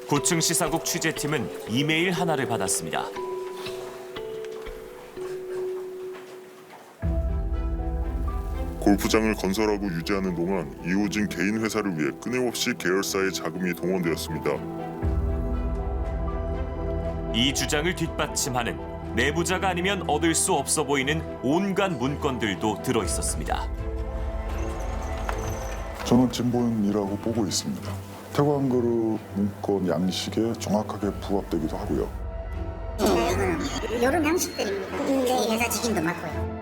구층 시사국 취재팀은 이메일 하나를 받았습니다. 골프장을 건설하고 유지하는 동안 이호진 개인 회사를 위해 끊임없이 계열사의 자금이 동원되었습니다. 이 주장을 뒷받침하는 내부자가 아니면 얻을 수 없어 보이는 온갖 문건들도 들어 있었습니다. 저는 진본이라고 보고 있습니다. 태광그룹 문건 양식에 정확하게 부합되기도 하고요. 이거는 여러 양식들입니다. 이 회사 직인도 맞고요.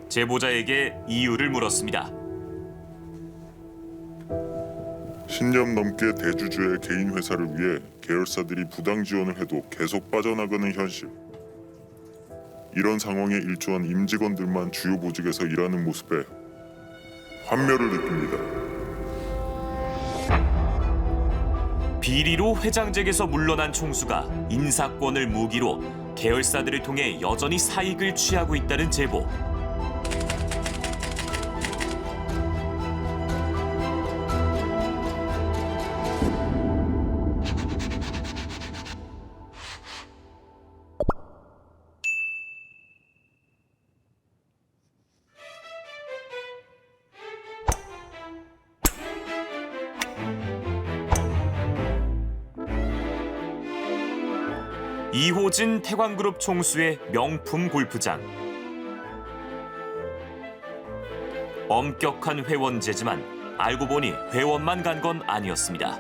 제보자에게 이유를 물었습니다. 10년 넘게 대주주의 개인 회사를 위해 계열사들이 부당 지원을 해도 계속 빠져나가는 현실. 이런 상황에 일조한 임직원들만 주요 보직에서 일하는 모습에 환멸을 느낍니다. 비리로 회장직에서 물러난 총수가 인사권을 무기로 계열사들을 통해 여전히 사익을 취하고 있다는 제보. 이호진 태광그룹 총수의 명품 골프장. 엄격한 회원제지만 알고 보니 회원만 간 건 아니었습니다.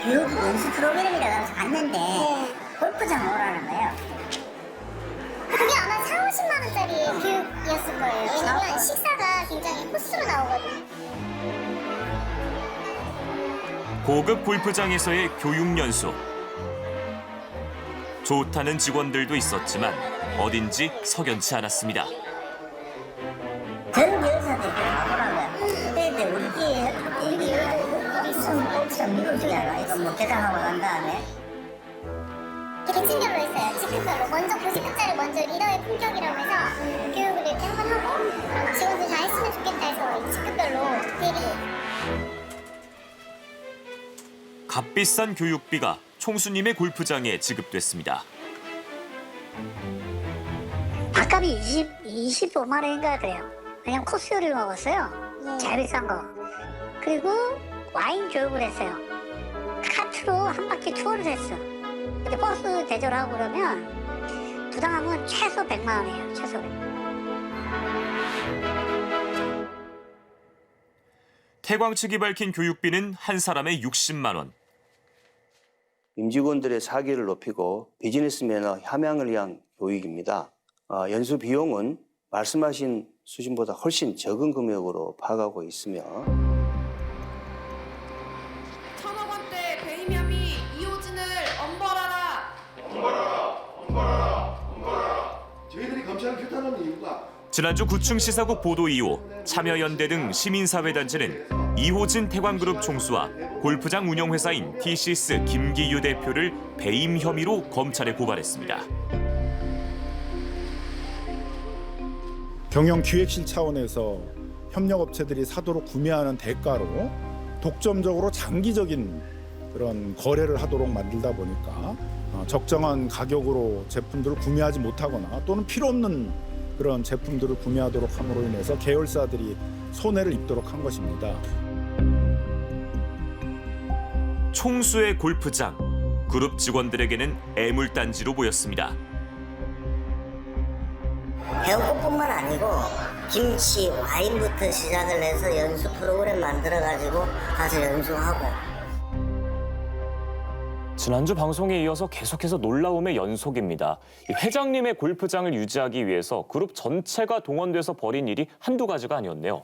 교육 연수 프로그램이라고 해서 갔는데 골프장 오라는 거예요. 그게 아마 4, 50만 원짜리 교육이었을 거예요. 왜냐면 식사가 굉장히 코스로 나오거든요. 고급 골프장에서의 교육 연수. 좋다는 직원들도 있었지만 어딘지 석연치 않았습니다. 전 여사들 가보라고요. 근데 우리끼리 여기 있으면 참 미국 쪽에 알아. 이거 뭐 개장하고 난 다음에 계층별로 있어요. 직급별로. 먼저 90급짜리 먼저 리더의 품격이라고 해서 교육을 이렇게 한번 하고 직원들 다 했으면 좋겠다 해서 직급별로 데리고. 값비싼 교육비가 총수님의 골프장에 지급됐습니다. 밥값이 25만 원인가 그래요. 그냥 코스 요리를 먹었어요. 제일 비싼 거. 그리고 와인 교육을 했어요. 카트로 한 바퀴 투어를 했어. 근데 버스 대절하고 그러면 부당하면 최소 100만 원이에요. 최소 100만 원. 태광 측이 밝힌 교육비는 한 사람에 60만 원. 임직원들의 사기를 높이고 비즈니스 매너 함양을 위한 교육입니다. 연수 비용은 말씀하신 수준보다 훨씬 적은 금액으로 파악하고 있으며 1,000억 원대 배임 혐의 이호진을 엄벌하라. 저희들이 검찰을 규탄하는 이유가 지난주 구층 시사국 보도 이후 참여연대 등 시민사회단체는 이호진 태광그룹 총수와 골프장 운영회사인 TCS 김기유 대표를 배임 혐의로 검찰에 고발했습니다. 경영기획실 차원에서 협력업체들이 사도록 구매하는 대가로 독점적으로 장기적인 그런 거래를 하도록 만들다 보니까 적정한 가격으로 제품들을 구매하지 못하거나 또는 필요 없는 그런 제품들을 구매하도록 함으로 인해서 계열사들이 손해를 입도록 한 것입니다. 총수의 골프장, 그룹 직원들에게는 애물단지로 보였습니다. 배우뿐만 아니고 김치, 와인부터 시작을 해서 연수 프로그램 만들어가지고 가서 연수하고. 지난주 방송에 이어서 계속해서 놀라움의 연속입니다. 회장님의 골프장을 유지하기 위해서 그룹 전체가 동원돼서 벌인 일이 한두 가지가 아니었네요.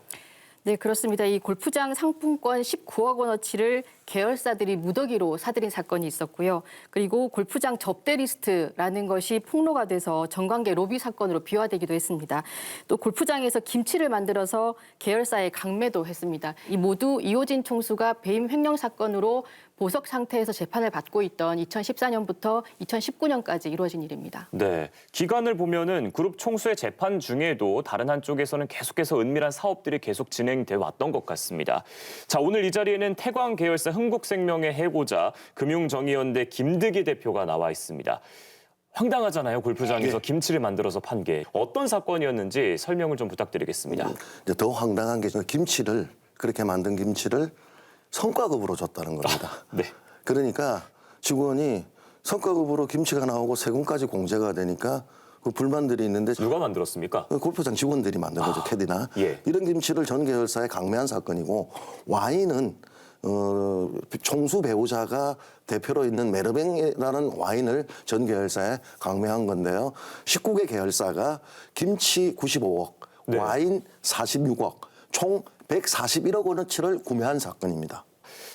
네, 그렇습니다. 이 골프장 상품권 19억 원어치를 계열사들이 무더기로 사들인 사건이 있었고요. 그리고 골프장 접대 리스트라는 것이 폭로가 돼서 정관계 로비 사건으로 비화되기도 했습니다. 또 골프장에서 김치를 만들어서 계열사에 강매도 했습니다. 이 모두 이호진 총수가 배임 횡령 사건으로 보석 상태에서 재판을 받고 있던 2014년부터 2019년까지 이루어진 일입니다. 네, 기간을 보면은 그룹 총수의 재판 중에도 다른 한쪽에서는 계속해서 은밀한 사업들이 계속 진행돼 왔던 것 같습니다. 자, 오늘 이 자리에는 태광 계열사 흥국생명의 해고자 금융정의연대 김득희 대표가 나와 있습니다. 황당하잖아요. 골프장에서 김치를 만들어서 판 게. 어떤 사건이었는지 설명을 좀 부탁드리겠습니다. 더 황당한 게 김치를 그렇게 만든 김치를 성과급으로 줬다는 겁니다. 네. 그러니까 직원이 성과급으로 김치가 나오고 세금까지 공제가 되니까 그 불만들이 있는데 누가 만들었습니까? 골프장 직원들이 만든 거죠. 캐디나. 예. 이런 김치를 전 계열사에 강매한 사건이고 와인은 총수 배우자가 대표로 있는 메르뱅이라는 와인을 전 계열사에 강매한 건데요. 19개 계열사가 김치 95억, 네. 와인 46억, 총 141억 원어치를 구매한 사건입니다.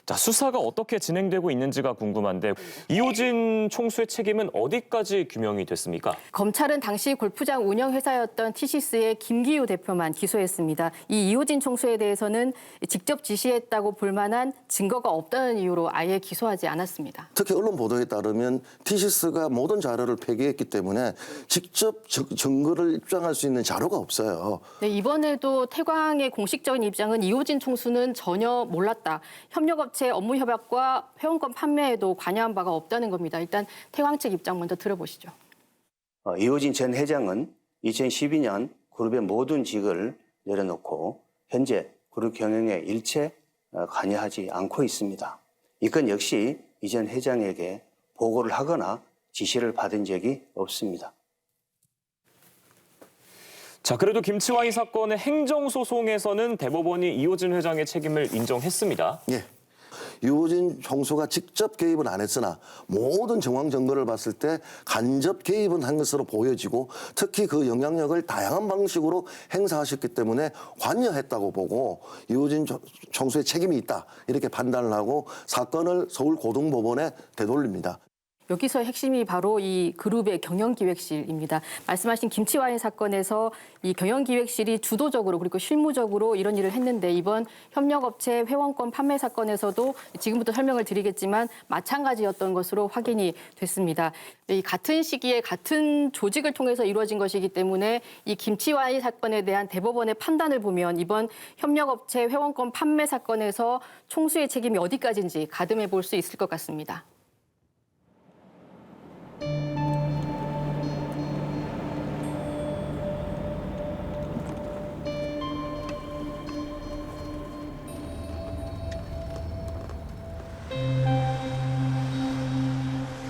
자, 수사가 어떻게 진행되고 있는지가 궁금한데 이호진 총수의 책임은 어디까지 규명이 됐습니까? 검찰은 당시 골프장 운영회사였던 티시스의 김기유 대표만 기소했습니다. 이 이호진 총수에 대해서는 직접 지시했다고 볼 만한 증거가 없다는 이유로 아예 기소하지 않았습니다. 특히 언론 보도에 따르면 티시스가 모든 자료를 폐기했기 때문에 직접 증거를 입증할 수 있는 자료가 없어요. 네, 이번에도 태광의 공식적인 입장은 이호진 총수는 전혀 몰랐다. 협력업체 업무 협약과 회원권 판매에도 관여한 바가 없다는 겁니다. 일단 태광 측 입장 먼저 들어보시죠. 이호진 전 회장은 2012년 그룹의 모든 직을 내려놓고 현재 그룹 경영에 일체 관여하지 않고 있습니다. 이 건 역시 이 전 회장에게 보고를 하거나 지시를 받은 적이 없습니다. 자, 그래도 김치와인 사건의 행정소송에서는 대법원이 이호진 회장의 책임을 인정했습니다. 예. 이호진 총수가 직접 개입은 안 했으나 모든 정황 증거를 봤을 때 간접 개입은 한 것으로 보여지고 특히 그 영향력을 다양한 방식으로 행사하셨기 때문에 관여했다고 보고 이호진 총수의 책임이 있다 이렇게 판단을 하고 사건을 서울고등법원에 되돌립니다. 여기서 핵심이 바로 이 그룹의 경영기획실입니다. 말씀하신 김치와인 사건에서 이 경영기획실이 주도적으로 그리고 실무적으로 이런 일을 했는데 이번 협력업체 회원권 판매 사건에서도 지금부터 설명을 드리겠지만 마찬가지였던 것으로 확인이 됐습니다. 이 같은 시기에 같은 조직을 통해서 이루어진 것이기 때문에 이 김치와인 사건에 대한 대법원의 판단을 보면 이번 협력업체 회원권 판매 사건에서 총수의 책임이 어디까지인지 가늠해 볼 수 있을 것 같습니다.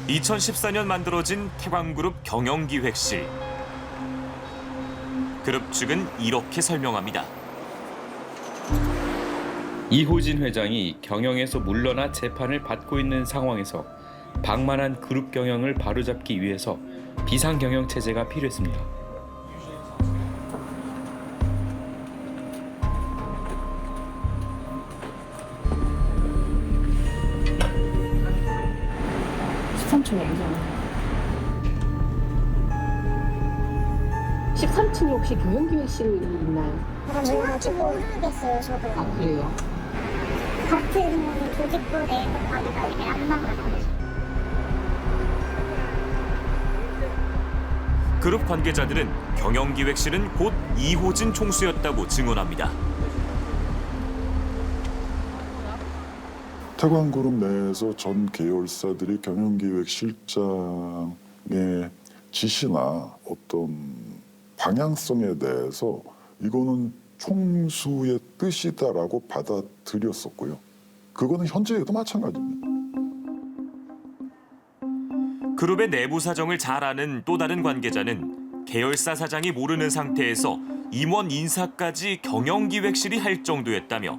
(2014년) 만들어진 태광그룹 경영기획실. 그룹 측은 이렇게 설명합니다. 이호진 회장이 경영에서 물러나 재판을 받고 있는 상황에서 방만한 그룹 경영을 바로잡기 위해서 비상경영 체제가 필요했습니다. (13층에) 13층에 혹시 경영기획실이 있나요? 몰라가지고 모르겠어요, 저도. 아, 그래요? 같은 조직부 내에서 관계가 이게 안 나가요. 그룹 관계자들은 경영기획실은 곧 이호진 총수였다고 증언합니다. 태광그룹 내에서 전 계열사들이 경영기획실장의 지시나 어떤 방향성에 대해서 이거는 총수의 뜻이다라고 받아들였었고요. 그거는 현재에도 마찬가지입니다. 그룹의 내부 사정을 잘 아는 또 다른 관계자는 계열사 사장이 모르는 상태에서 임원 인사까지 경영기획실이 할 정도였다며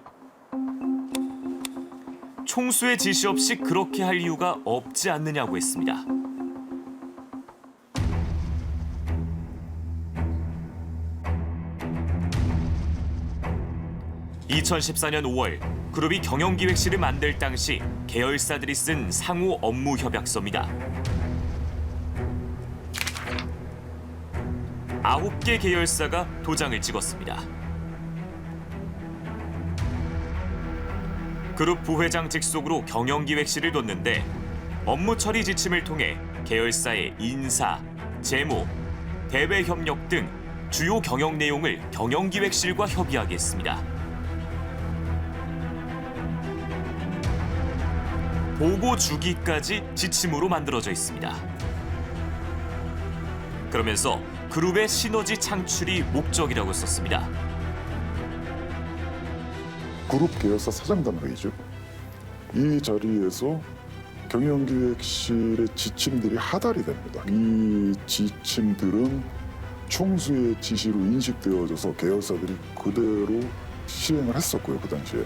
총수의 지시 없이 그렇게 할 이유가 없지 않느냐고 했습니다. (2014년 5월) 그룹이 경영기획실을 만들 당시 계열사들이 쓴 상호 업무 협약서입니다. 9개 계열사가 도장을 찍었습니다. 그룹 부회장 직속으로 경영기획실을 뒀는데 업무 처리 지침을 통해 계열사의 인사, 재무, 대외 협력 등 주요 경영 내용을 경영기획실과 협의하게 했습니다. 보고 주기까지 지침으로 만들어져 있습니다. 그러면서 그룹의 시너지 창출이 목적이라고 썼습니다. 그룹 계열사 사장단회의죠. 이 자리에서 경영기획실의 지침들이 하달이 됩니다. 이 지침들은 총수의 지시로 인식되어져서 계열사들이 그대로 시행을 했었고요. 그 당시에.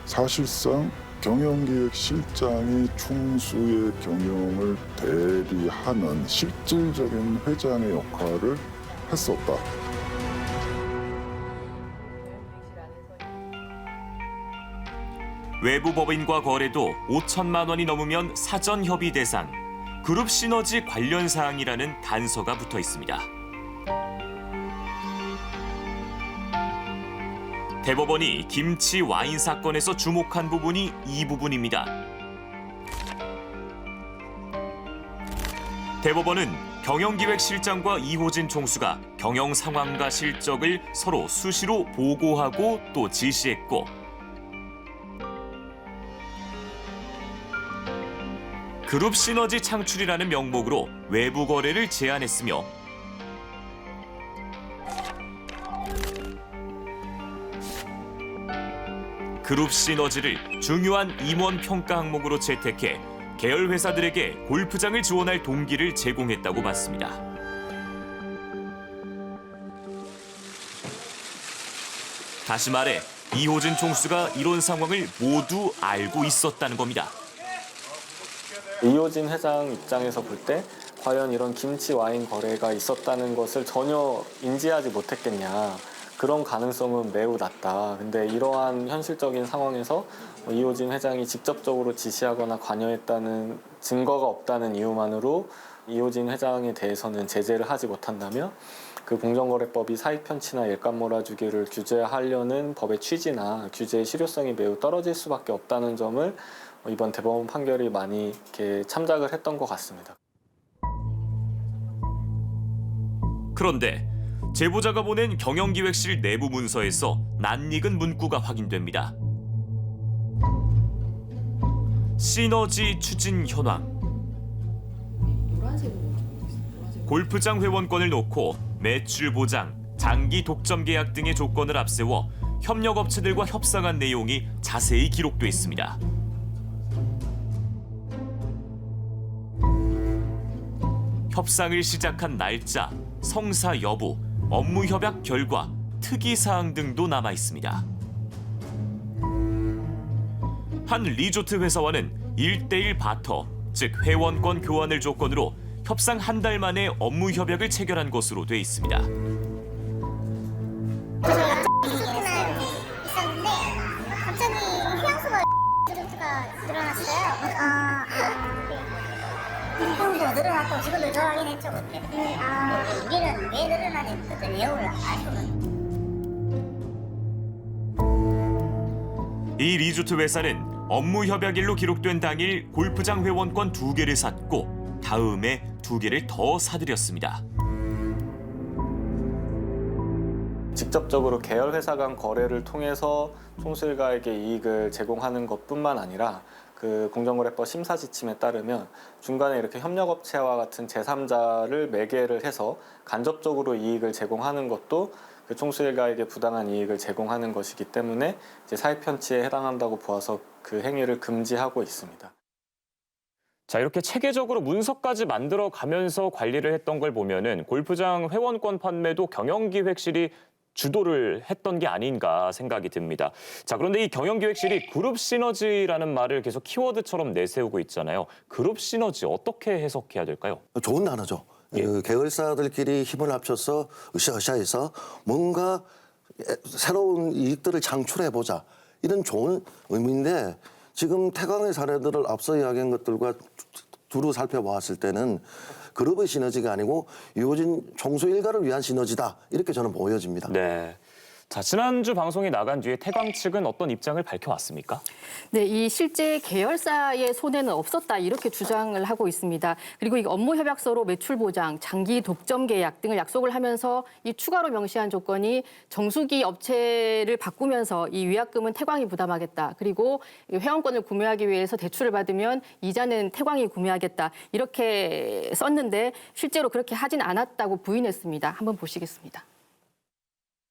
사실상 경영기획실장이 총수의 경영을 대리하는 실질적인 회장의 역할을 했었다. 외부 법인과 거래도 5천만 원이 넘으면 사전 협의 대상, 그룹 시너지 관련 사항이라는 단서가 붙어 있습니다. 대법원이 김치 와인 사건에서 주목한 부분이 이 부분입니다. 대법원은 경영기획실장과 이호진 총수가 경영 상황과 실적을 서로 수시로 보고하고 또 지시했고 그룹 시너지 창출이라는 명목으로 외부 거래를 제한했으며 그룹 시너지를 중요한 임원 평가 항목으로 채택해 계열 회사들에게 골프장을 지원할 동기를 제공했다고 봤습니다. 다시 말해 이호진 총수가 이런 상황을 모두 알고 있었다는 겁니다. 이호진 회장 입장에서 볼 때 과연 이런 김치 와인 거래가 있었다는 것을 전혀 인지하지 못했겠냐. 그런 가능성은 매우 낮다. 근데 이러한 현실적인 상황에서 이호진 회장이 직접적으로 지시하거나 관여했다는 증거가 없다는 이유만으로 이호진 회장에 대해서는 제재를 하지 못한다면 그 공정거래법이 사익 편취나 일감 몰아주기를 규제하려는 법의 취지나 규제의 실효성이 매우 떨어질 수밖에 없다는 점을 이번 대법원 판결이 많이 이렇게 참작을 했던 것 같습니다. 그런데 제보자가 보낸 경영기획실 내부 문서에서 낯익은 문구가 확인됩니다. 시너지 추진 현황. 골프장 회원권을 놓고 매출 보장, 장기 독점 계약 등의 조건을 앞세워 협력업체들과 협상한 내용이 자세히 기록돼 있습니다. 협상을 시작한 날짜, 성사 여부, 업무 협약 결과, 특이 사항 등도 남아 있습니다. 한 리조트 회사와는 1:1 바터, 즉 회원권 교환을 조건으로 협상 한 달 만에 업무 협약을 체결한 것으로 돼 있습니다. 있었는데 갑자기 휴양소가 리조트가 늘어났어요. 형도 늘어났고 직원도 좋아하긴 했죠. 우리는 왜 늘어나는지 그 내용을 알고는. 이 리조트 회사는 업무 협약일로 기록된 당일 골프장 회원권 2개를 샀고 다음에 2개를 더 사들였습니다. 직접적으로 계열 회사 간 거래를 통해서 총수 일가에게 이익을 제공하는 것뿐만 아니라 그 공정거래법 심사 지침에 따르면 중간에 이렇게 협력업체와 같은 제3자를 매개를 해서 간접적으로 이익을 제공하는 것도 그 총수 일가에게 부당한 이익을 제공하는 것이기 때문에 이제 사익 편취에 해당한다고 보아서 그 행위를 금지하고 있습니다. 자, 이렇게 체계적으로 문서까지 만들어 가면서 관리를 했던 걸 보면은 골프장 회원권 판매도 경영기획실이 주도를 했던 게 아닌가 생각이 듭니다. 자, 그런데 이 경영기획실이 그룹 시너지라는 말을 계속 키워드처럼 내세우고 있잖아요. 그룹 시너지 어떻게 해석해야 될까요? 좋은 단어죠. 그 계열사들끼리 힘을 합쳐서 으쌰으쌰해서 뭔가 새로운 이익들을 창출해보자. 이런 좋은 의미인데 지금 태광의 사례들을 앞서 이야기한 것들과 두루 살펴보았을 때는 그룹의 시너지가 아니고 이호진 총수 일가를 위한 시너지다. 이렇게 저는 보여집니다. 네. 자, 지난주 방송이 나간 뒤에 태광 측은 어떤 입장을 밝혀왔습니까? 네, 이 실제 계열사의 손해는 없었다 이렇게 주장을 하고 있습니다. 그리고 이 업무 협약서로 매출 보장, 장기 독점 계약 등을 약속을 하면서 이 추가로 명시한 조건이 정수기 업체를 바꾸면서 이 위약금은 태광이 부담하겠다. 그리고 회원권을 구매하기 위해서 대출을 받으면 이자는 태광이 구매하겠다. 이렇게 썼는데 실제로 그렇게 하진 않았다고 부인했습니다. 한번 보시겠습니다.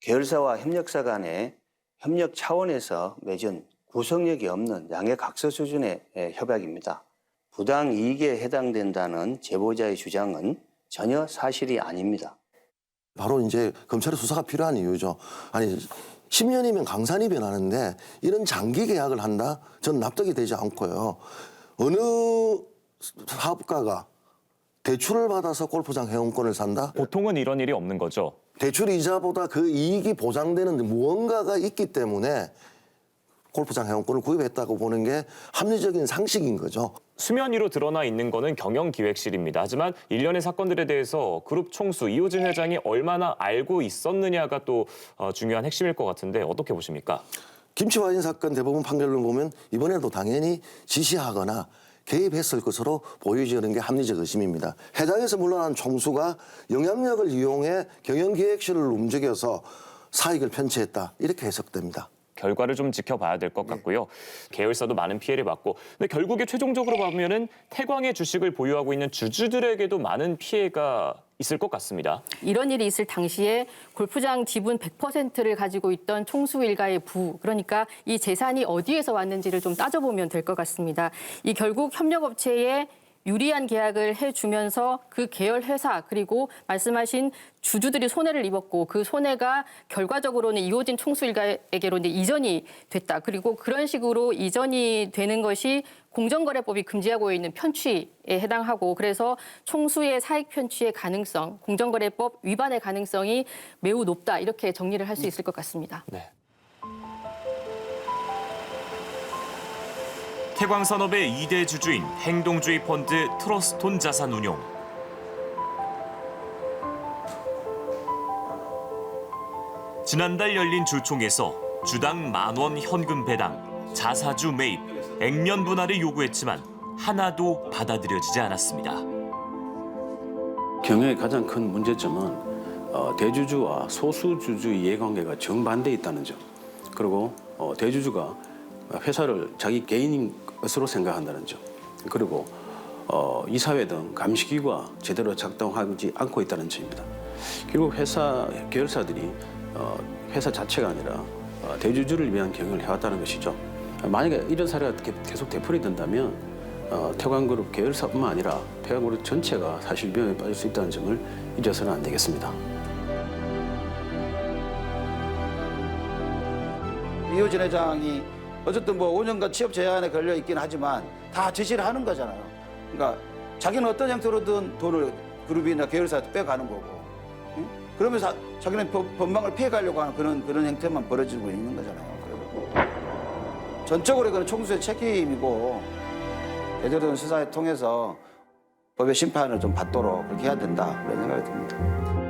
계열사와 협력사 간의 협력 차원에서 맺은 구성력이 없는 양해각서 수준의 협약입니다. 부당 이익에 해당된다는 제보자의 주장은 전혀 사실이 아닙니다. 바로 이제 검찰의 수사가 필요한 이유죠. 아니 10년이면 강산이 변하는데 이런 장기 계약을 한다? 전 납득이 되지 않고요. 어느 사업가가 대출을 받아서 골프장 회원권을 산다? 보통은 이런 일이 없는 거죠. 대출 이자보다 그 이익이 보장되는 무언가가 있기 때문에 골프장 회원권을 구입했다고 보는 게 합리적인 상식인 거죠. 수면 위로 드러나 있는 거는 경영기획실입니다. 하지만 일련의 사건들에 대해서 그룹 총수 이호진 회장이 얼마나 알고 있었느냐가 또 중요한 핵심일 것 같은데 어떻게 보십니까? 김치 와인 사건 대법원 판결을 보면 이번에도 당연히 지시하거나 개입했을 것으로 보여지는 게 합리적 의심입니다. 해당에서 물러난 총수가 영향력을 이용해 경영기획실을 움직여서 사익을 편취했다. 이렇게 해석됩니다. 결과를 좀 지켜봐야 될 것 같고요. 계열사도 많은 피해를 받고, 근데 결국에 최종적으로 보면은 태광의 주식을 보유하고 있는 주주들에게도 많은 피해가 있을 것 같습니다. 이런 일이 있을 당시에 골프장 지분 100%를 가지고 있던 총수 일가의 부, 그러니까 이 재산이 어디에서 왔는지를 좀 따져보면 될 것 같습니다. 이 결국 협력업체에 유리한 계약을 해주면서 그 계열 회사 그리고 말씀하신 주주들이 손해를 입었고 그 손해가 결과적으로는 이호진 총수 일가에게로 이제 이전이 됐다. 그리고 그런 식으로 이전이 되는 것이 공정거래법이 금지하고 있는 편취에 해당하고 그래서 총수의 사익 편취의 가능성, 공정거래법 위반의 가능성이 매우 높다. 이렇게 정리를 할 수 있을 것 같습니다. 네. 태광산업의 2대 주주인 행동주의 펀드 트러스톤 자산운용. 지난달 열린 주총에서 주당 10,000원 현금 배당, 자사주 매입, 액면 분할을 요구했지만 하나도 받아들여지지 않았습니다. 경영의 가장 큰 문제점은 대주주와 소수주주 이해관계가 정반대에 있다는 점. 그리고 대주주가 회사를 자기 개인인 것으로 생각한다는 점. 그리고 이사회 등 감시기구가 제대로 작동하지 않고 있다는 점입니다. 결국 회사 계열사들이 회사 자체가 아니라 대주주를 위한 경영을 해왔다는 것이죠. 만약에 이런 사례가 계속 되풀이 된다면 태광그룹 계열사뿐만 아니라 태광그룹 전체가 사실 위험에 빠질 수 있다는 점을 잊어서는 안 되겠습니다. 이호진 회장이 어쨌든 뭐 5년간 취업 제한에 걸려 있긴 하지만 다 지시를 하는 거잖아요. 그러니까 자기는 어떤 형태로든 돈을 그룹이나 계열사한테 빼가는 거고, 응? 그러면서 자기는 법망을 피해가려고 하는 그런 형태만 벌어지고 있는 거잖아요. 그리고 전적으로 이건 총수의 책임이고 제대로 된 수사를 통해서 법의 심판을 좀 받도록 그렇게 해야 된다 그런 생각이 듭니다.